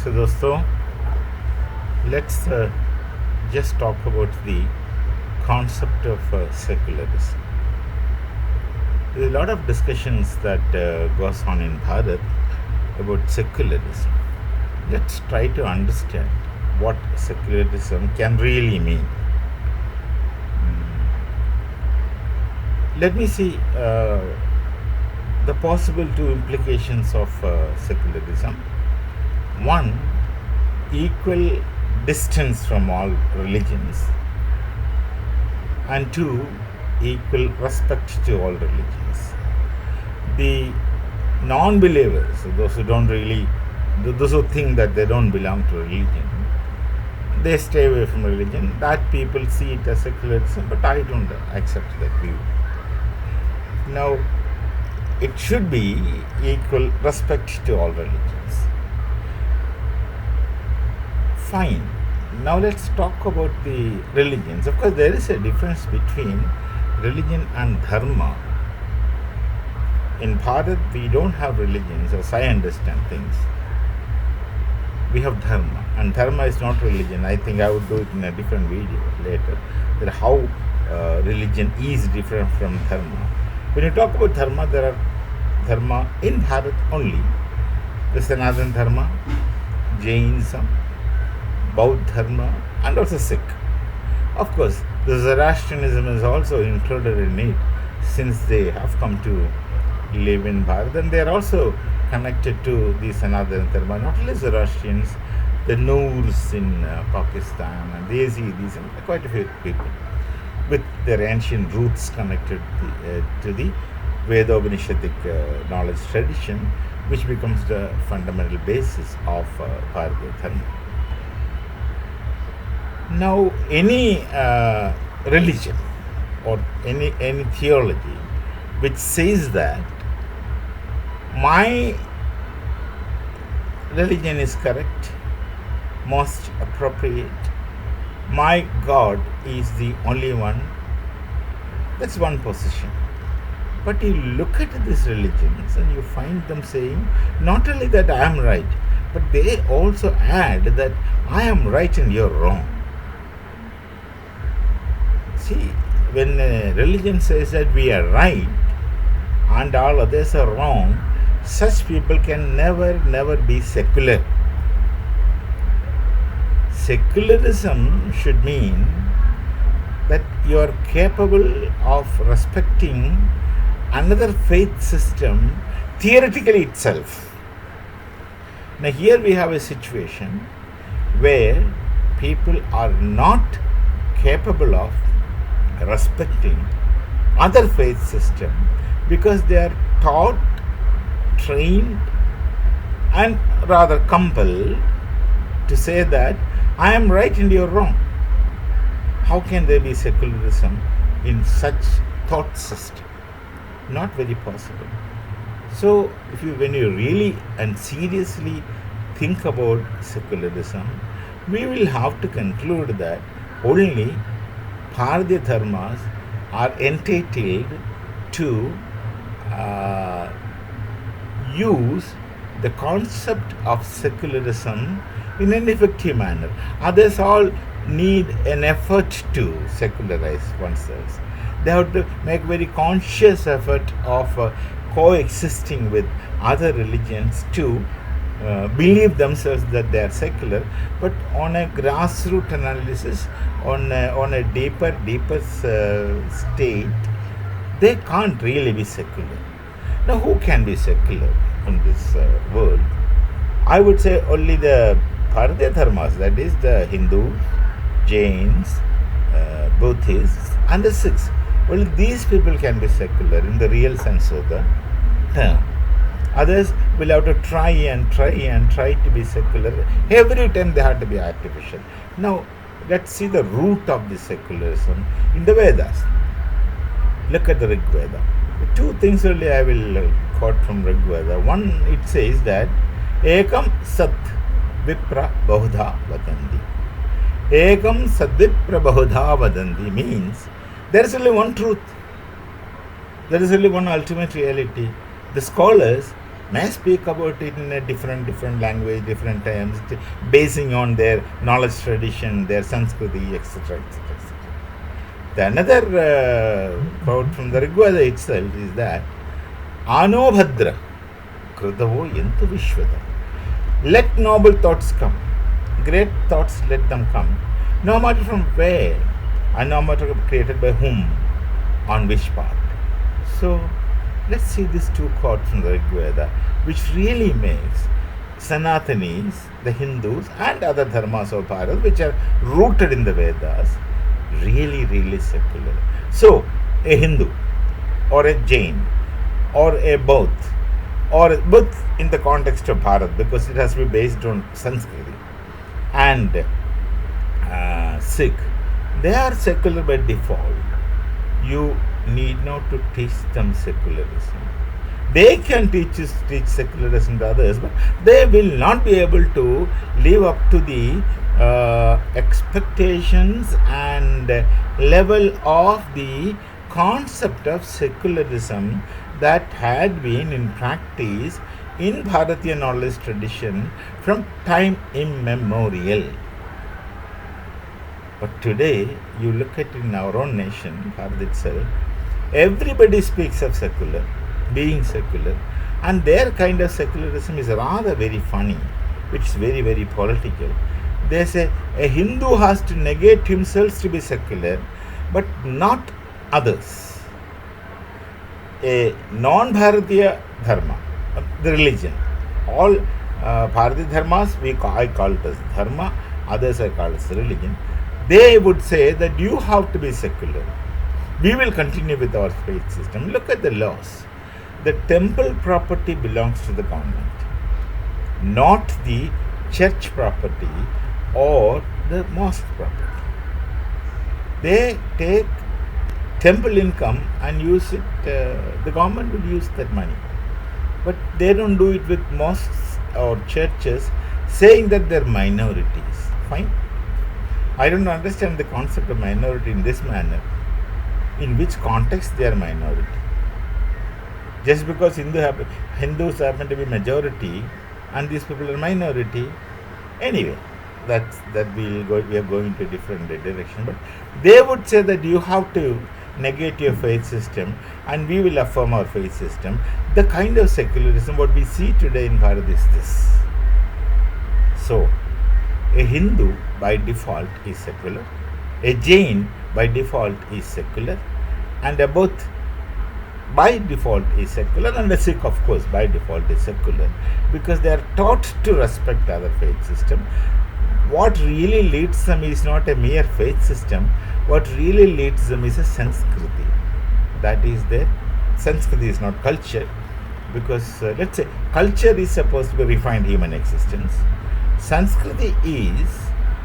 So दोस्तों, let's just talk about the concept of secularism. There are a lot of discussions that goes on in Bharat about secularism. Let's try to understand what secularism can really mean. Let me see the possible two implications of secularism. One, equal distance from all religions, and two, equal respect to all religions. The non-believers, those who don't really, those who think that they don't belong to religion, they stay away from religion. That people see it as secularism, but I don't accept that view. Now, it should be equal respect to all religions. Fine. Now let's talk about the religions. Of course, there is a difference between religion and dharma. In Bharat, we don't have religions, as I understand things. We have dharma, and dharma is not religion. I think I would do it in a different video later, that how religion is different from dharma. When you talk about dharma, there are dharma in Bharat only. The Sanatana dharma, Jainism, Bauddha dharma, and also Sikh. Of course, the Zoroastrianism is also included in it, since they have come to live in Bharat, and they are also connected to the Sanatana dharma. Not only Zoroastrians, the Noors in Pakistan, and the Yazidis, and quite a few people with their ancient roots connected to the Veda-Upanishadic knowledge tradition, which becomes the fundamental basis of Bharatiya dharma. Now, any religion or any theology which says that my religion is correct, most appropriate, my God is the only one, that's one position. But you look at these religions and you find them saying not only that I am right, but they also add that I am right and you are wrong. See, when a religion says that we are right and all others are wrong, such people can never be secular. Secularism should mean that you are capable of respecting another faith system theoretically itself. Now, here we have a situation where people are not capable of respecting other faith system because they are taught, trained, and rather compelled to say that I am right and you are wrong. How can there be secularism in such thought system? Not very possible. So, when you really and seriously think about secularism, we will have to conclude that only Bharatiya dharmas are entitled to use the concept of secularism in an effective manner. Others all need an effort to secularize oneself. They have to make very conscious effort of coexisting with other religions to believe themselves that they are secular, but on a grassroots analysis, on a deeper state, they can't really be secular. Now, who can be secular in this world? I would say only the Bharatiya dharmas, that is the Hindus, Jains, Buddhists, and the Sikhs. Only these people can be secular in the real sense of the term. Others will have to try to be secular. Every time they have to be artificial. Now, let's see the root of the secularism in the Vedas. Look at the Rig Veda. Two things only I will quote from Rig Veda. One, it says that Ekam Sat Vipra Bahudha Vadanti. Ekam Sat Vipra Bahudha Vadanti means there is only one truth. There is only one ultimate reality. The scholars may speak about it in a different language, different terms, basing on their knowledge tradition, their Sanskriti, etc., etc., etc. The another quote from the Rigveda itself is that Anobhadra Krudavo Yentu Vishwada. Let noble thoughts come, great thoughts let them come, no matter from where and no matter created by whom, on which path. So let's see these two quotes from the Rigveda, which really makes Sanatanis, the Hindus, and other dharmas of Bharat, which are rooted in the Vedas, really, really secular. So, a Hindu, or a Jain, or a Bauth, or both in the context of Bharat, because it has to be based on Sanskriti, and Sikh, they are secular by default. You need not to teach them secularism. They can teach secularism to others, but they will not be able to live up to the expectations and level of the concept of secularism that had been in practice in Bharatiya knowledge tradition from time immemorial. But today, you look at in our own nation, Bharat itself, everybody speaks of secular, being secular, and their kind of secularism is rather very funny, which is very, very political. They say a Hindu has to negate himself to be secular, but not others. A non-Bharatiya dharma, the religion, all Bharatiya dharmas, I call it as dharma, others I call it as religion. They would say that you have to be secular. We will continue with our faith system. Look at the laws. The temple property belongs to the government, not the church property or the mosque property. They take temple income and use it, the government will use that money. But they don't do it with mosques or churches, saying that they're minorities. Fine. I don't understand the concept of minority in this manner. In which context they are minority? Just because Hindus happen to be majority and these people are minority, anyway, we are going to a different direction. But they would say that you have to negate your faith system and we will affirm our faith system. The kind of secularism what we see today in Bharat is this. So, a Hindu by default is secular, a Jain by default is secular, and a Bauth by default is secular, and a Sikh of course by default is secular, because they are taught to respect other faith system. What really leads them is not a mere faith system, what really leads them is a Sanskriti. That is their Sanskriti is not culture, because let's say culture is supposed to be refined human existence. Sanskriti is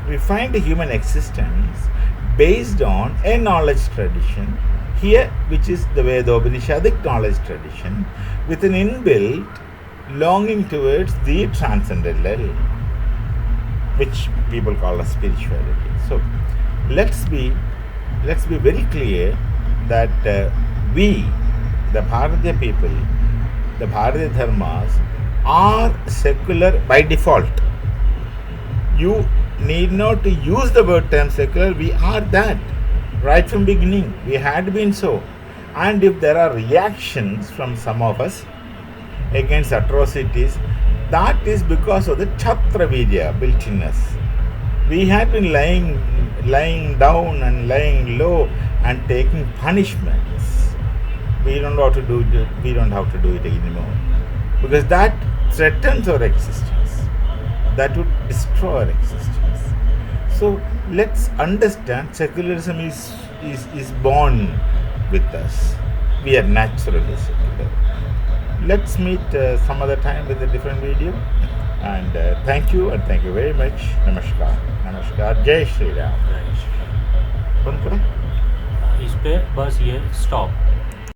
refined human existence based on a knowledge tradition, here which is the Vedopanishadic knowledge tradition, with an inbuilt longing towards the transcendental, which people call as spirituality. So let's be very clear that we, the Bharatiya people, the Bharatiya dharmas, are secular by default. You need not to use the word term secular. We are that right from beginning. We had been so. And if there are reactions from some of us against atrocities, that is because of the Kshatravirya built in us. We had been lying down and lying low and taking punishments. We don't have to do it anymore, because that threatens our existence. That would destroy our existence. So let's understand secularism is born with us. We are naturally secular. Let's meet some other time with a different video. And thank you very much. Namaskar. Namaskar. Jai Shri Ram. इस पे बस ये stop